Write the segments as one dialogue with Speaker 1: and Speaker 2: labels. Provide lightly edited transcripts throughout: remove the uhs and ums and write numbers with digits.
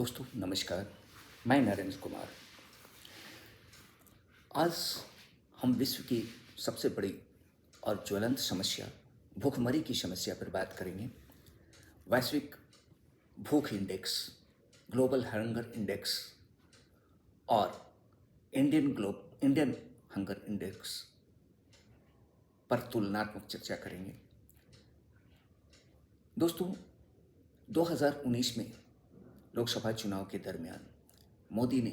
Speaker 1: दोस्तों नमस्कार। मैं नरेंद्र कुमार। आज हम विश्व की सबसे बड़ी और ज्वलंत समस्या भूखमरी की समस्या पर बात करेंगे। वैश्विक भूख इंडेक्स, ग्लोबल हंगर इंडेक्स और इंडियन हंगर इंडेक्स पर तुलनात्मक चर्चा करेंगे। दोस्तों 2019 में लोकसभा चुनाव के दरमियान मोदी ने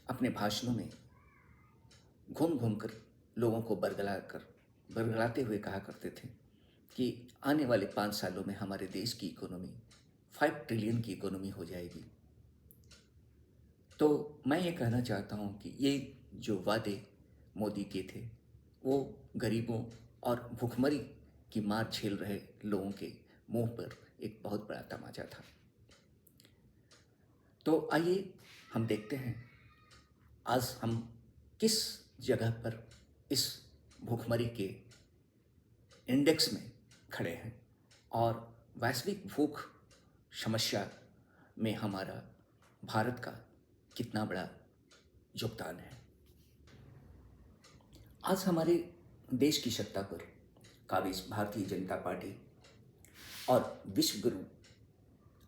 Speaker 1: अपने भाषणों में घूम घूम कर लोगों को बरगलाते हुए कहा करते थे कि आने वाले 5 सालों में हमारे देश की इकोनॉमी 5 ट्रिलियन की इकोनॉमी हो जाएगी। तो मैं ये कहना चाहता हूँ कि ये जो वादे मोदी के थे वो गरीबों और भूखमरी की मार झेल रहे लोगों के मुंह पर एक बहुत बड़ा तमाचा था। तो आइए हम देखते हैं आज हम किस जगह पर इस भूखमरी के इंडेक्स में खड़े हैं और वैश्विक भूख समस्या में हमारा भारत का कितना बड़ा योगदान है। आज हमारे देश की सत्ता पर काबिज भारतीय जनता पार्टी और विश्व गुरु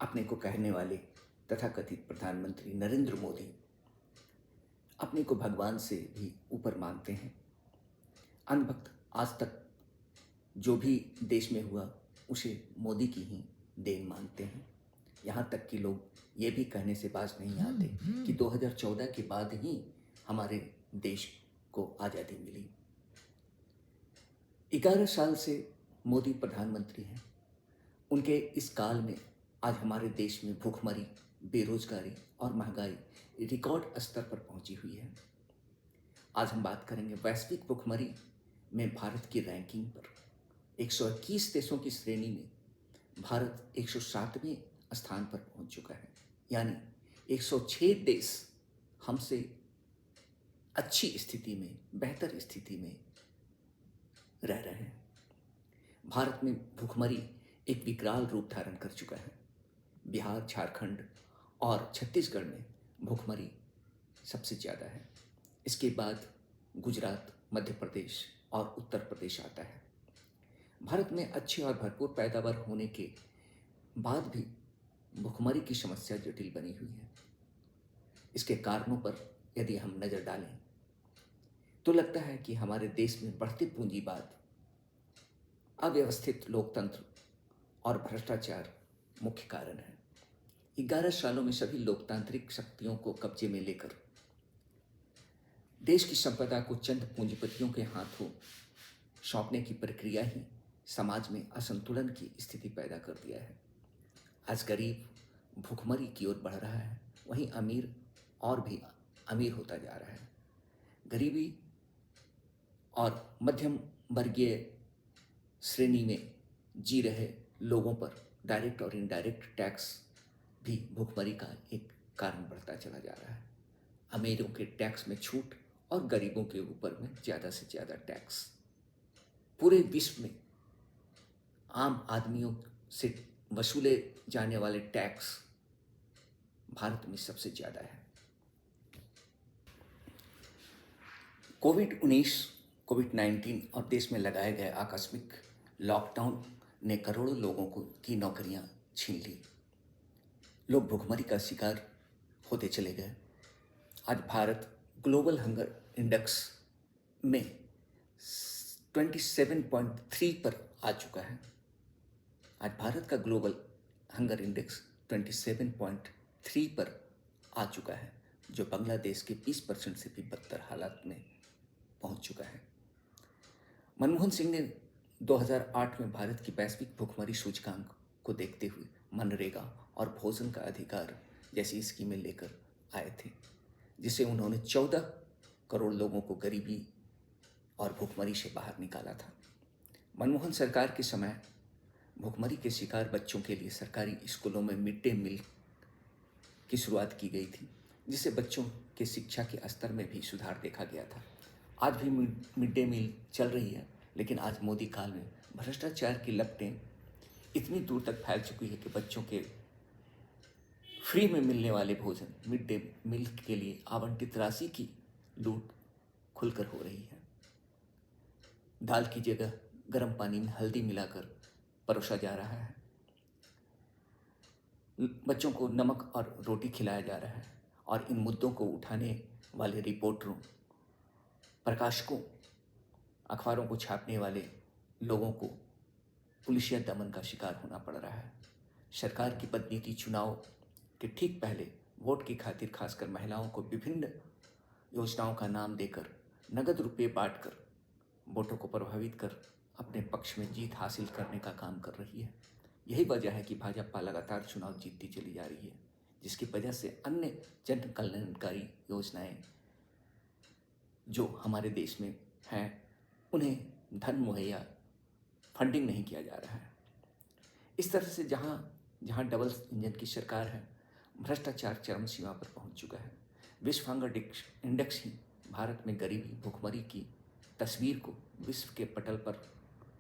Speaker 1: अपने को कहने वाले तथाकथित प्रधानमंत्री नरेंद्र मोदी अपने को भगवान से भी ऊपर मानते हैं। अंधभक्त आज तक जो भी देश में हुआ उसे मोदी की ही देन मानते हैं। यहाँ तक कि लोग ये भी कहने से बाज नहीं आते कि 2014 के बाद ही हमारे देश को आज़ादी मिली। 11 साल से मोदी प्रधानमंत्री हैं। उनके इस काल में आज हमारे देश में भूखमरी, बेरोजगारी और महंगाई रिकॉर्ड स्तर पर पहुंची हुई है। आज हम बात करेंगे वैश्विक भूखमरी में भारत की रैंकिंग पर। 121 देशों की श्रेणी में भारत 107वें स्थान पर पहुंच चुका है, यानी 106 देश हमसे अच्छी स्थिति में, बेहतर स्थिति में रह रहे हैं। भारत में भूखमरी एक विकराल रूप धारण कर चुका है। बिहार, झारखंड और छत्तीसगढ़ में भूखमरी सबसे ज़्यादा है। इसके बाद गुजरात, मध्य प्रदेश और उत्तर प्रदेश आता है। भारत में अच्छी और भरपूर पैदावार होने के बाद भी भूखमरी की समस्या जटिल बनी हुई है। इसके कारणों पर यदि हम नज़र डालें तो लगता है कि हमारे देश में बढ़ते पूंजीवाद, अव्यवस्थित लोकतंत्र और भ्रष्टाचार मुख्य कारण है। 11 सालों में सभी लोकतांत्रिक शक्तियों को कब्जे में लेकर देश की संपदा को चंद पूंजीपतियों के हाथों सौंपने की प्रक्रिया ही समाज में असंतुलन की स्थिति पैदा कर दिया है। आज गरीब भूखमरी की ओर बढ़ रहा है, वहीं अमीर और भी अमीर होता जा रहा है। गरीबी और मध्यम वर्गीय श्रेणी में जी रहे लोगों पर डायरेक्ट और इनडायरेक्ट टैक्स भी भूखमरी का एक कारण बढ़ता चला जा रहा है। अमीरों के टैक्स में छूट और गरीबों के ऊपर में ज़्यादा से ज़्यादा टैक्स। पूरे विश्व में आम आदमियों से वसूले जाने वाले टैक्स भारत में सबसे ज़्यादा है। कोविड-19 और देश में लगाए गए आकस्मिक लॉकडाउन ने करोड़ों लोगों की नौकरियां छीन ली। लोग भूखमरी का शिकार होते चले गए। आज भारत ग्लोबल हंगर इंडेक्स में 27.3 पर आ चुका है। आज भारत का ग्लोबल हंगर इंडेक्स 27.3 पर आ चुका है, जो बांग्लादेश के 20% से भी बदतर हालात में पहुंच चुका है। मनमोहन सिंह ने 2008 में भारत की वैश्विक भूखमरी सूचकांक को देखते हुए मनरेगा और भोजन का अधिकार जैसी स्कीमें लेकर आए थे, जिसे उन्होंने 14 करोड़ लोगों को गरीबी और भूखमरी से बाहर निकाला था। मनमोहन सरकार के समय भूखमरी के शिकार बच्चों के लिए सरकारी स्कूलों में मिड डे मील की शुरुआत की गई थी, जिससे बच्चों के शिक्षा के स्तर में भी सुधार देखा गया था। आज भी मिड डे मील चल रही है, लेकिन आज मोदी काल में भ्रष्टाचार की लपटें इतनी दूर तक फैल चुकी है कि बच्चों के फ्री में मिलने वाले भोजन मिड डे मील के लिए आवंटित राशि की लूट खुलकर हो रही है। दाल की जगह गर्म पानी में हल्दी मिलाकर परोसा जा रहा है। बच्चों को नमक और रोटी खिलाया जा रहा है और इन मुद्दों को उठाने वाले रिपोर्टरों, प्रकाशकों, अखबारों को छापने वाले लोगों को पुलिसिया दमन का शिकार होना पड़ रहा है। सरकार की बदनीति चुनाव के ठीक पहले वोट की खातिर खासकर महिलाओं को विभिन्न योजनाओं का नाम देकर नगद रुपये बांटकर वोटों को प्रभावित कर अपने पक्ष में जीत हासिल करने का काम कर रही है। यही वजह है कि भाजपा लगातार चुनाव जीतती चली जा रही है, जिसकी वजह से अन्य जन कल्याणकारी योजनाएं जो हमारे देश में हैं उन्हें धन मुहैया फंडिंग नहीं किया जा रहा है। इस तरह से जहां डबल इंजन की सरकार है, भ्रष्टाचार चरम सीमा पर पहुंच चुका है। विश्व हंगर इंडेक्स ही भारत में गरीबी भुखमरी की तस्वीर को विश्व के पटल पर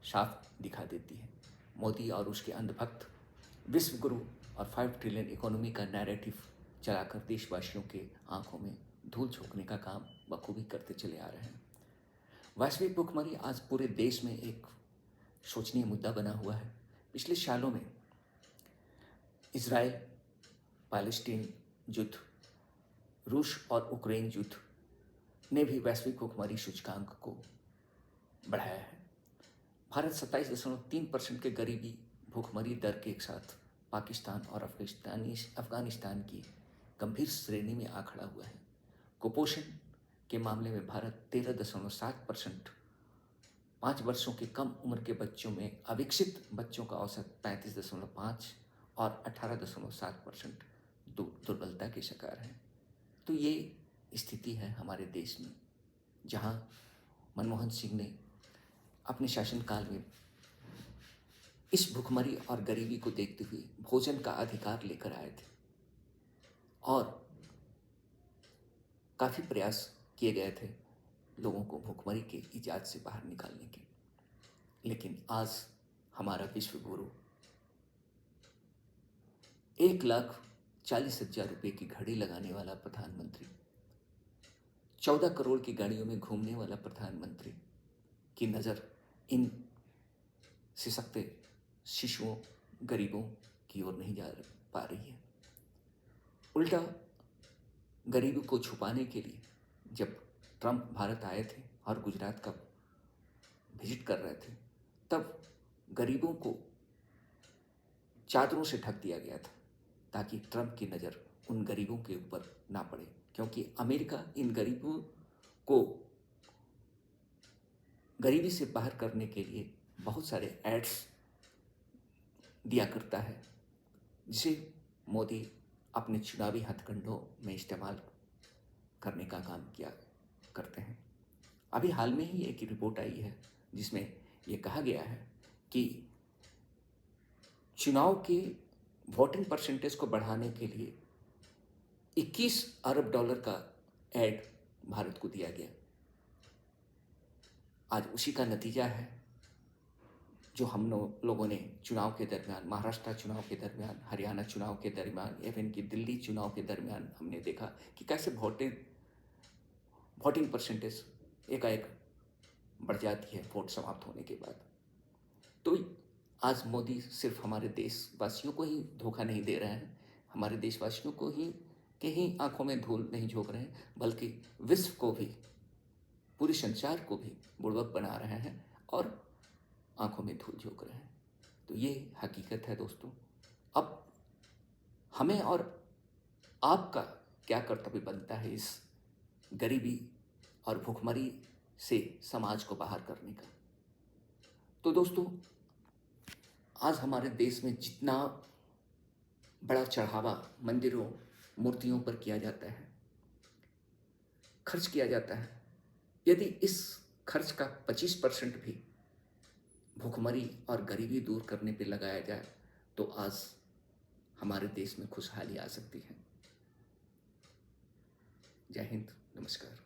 Speaker 1: साफ दिखा देती है। मोदी और उसके अंधभक्त विश्व गुरु और 5 ट्रिलियन इकोनॉमी का नैरेटिव चलाकर देशवासियों के आंखों में धूल झोंकने का काम बखूबी करते चले आ रहे हैं। वैश्विक भुखमरी आज पूरे देश में एक सोचनीय मुद्दा बना हुआ है। पिछले सालों में इजराइल पैलेस्टीन युद्ध, रूस और यूक्रेन युद्ध ने भी वैश्विक भुखमरी सूचकांक को बढ़ाया है। भारत 27.3% के गरीबी भुखमरी दर के साथ पाकिस्तान और अफगानिस्तान की गंभीर श्रेणी में आ खड़ा हुआ है। कुपोषण के मामले में भारत 13.7%, 5 वर्षों की कम उम्र के बच्चों में अविकसित बच्चों का औसत 35.5 और 18.7% दुर्बलता के शिकार है। तो ये स्थिति है हमारे देश में, जहां मनमोहन सिंह ने अपने शासनकाल में इस भुखमरी और गरीबी को देखते हुए भोजन का अधिकार लेकर आए थे और काफ़ी प्रयास किए गए थे लोगों को भुखमरी के इजाद से बाहर निकालने के। लेकिन आज हमारा विश्व गुरु 1,40,000 रुपये की घड़ी लगाने वाला प्रधानमंत्री, 14 करोड़ की गाड़ियों में घूमने वाला प्रधानमंत्री की नज़र इन सिसकते शिशुओं, गरीबों की ओर नहीं जा पा रही है। उल्टा गरीबी को छुपाने के लिए जब ट्रंप भारत आए थे और गुजरात का विजिट कर रहे थे, तब गरीबों को चादरों से ढक दिया गया था ताकि ट्रंप की नज़र उन गरीबों के ऊपर ना पड़े, क्योंकि अमेरिका इन गरीबों को गरीबी से बाहर करने के लिए बहुत सारे एड्स दिया करता है, जिसे मोदी अपने चुनावी हथकंडों में इस्तेमाल करने का काम किया करते हैं। अभी हाल में ही एक रिपोर्ट आई है जिसमें ये कहा गया है कि चुनाव के वोटिंग परसेंटेज को बढ़ाने के लिए 21 अरब डॉलर का एड भारत को दिया गया। आज उसी का नतीजा है जो हम लोगों ने चुनाव के दरमियान, महाराष्ट्र चुनाव के दरमियान, हरियाणा चुनाव के दरमियान, इवन कि दिल्ली चुनाव के दरमियान हमने देखा कि कैसे वोटिंग परसेंटेज एकाएक बढ़ जाती है वोट समाप्त होने के बाद। तो आज मोदी सिर्फ हमारे देशवासियों को ही धोखा नहीं दे रहे हैं, हमारे देशवासियों को ही आंखों में धूल नहीं झोंक रहे हैं, बल्कि विश्व को भी, पूरे संसार को भी बुड़बक बना रहे हैं और आंखों में धूल झोंक रहे हैं। तो ये हकीकत है दोस्तों। अब हमें और आपका क्या कर्तव्य बनता है इस गरीबी और भुखमरी से समाज को बाहर करने का। तो दोस्तों, आज हमारे देश में जितना बड़ा चढ़ावा मंदिरों, मूर्तियों पर किया जाता है, खर्च किया जाता है, यदि इस खर्च का 25% भी भुखमरी और गरीबी दूर करने पे लगाया जाए तो आज हमारे देश में खुशहाली आ सकती है। जय हिंद, नमस्कार।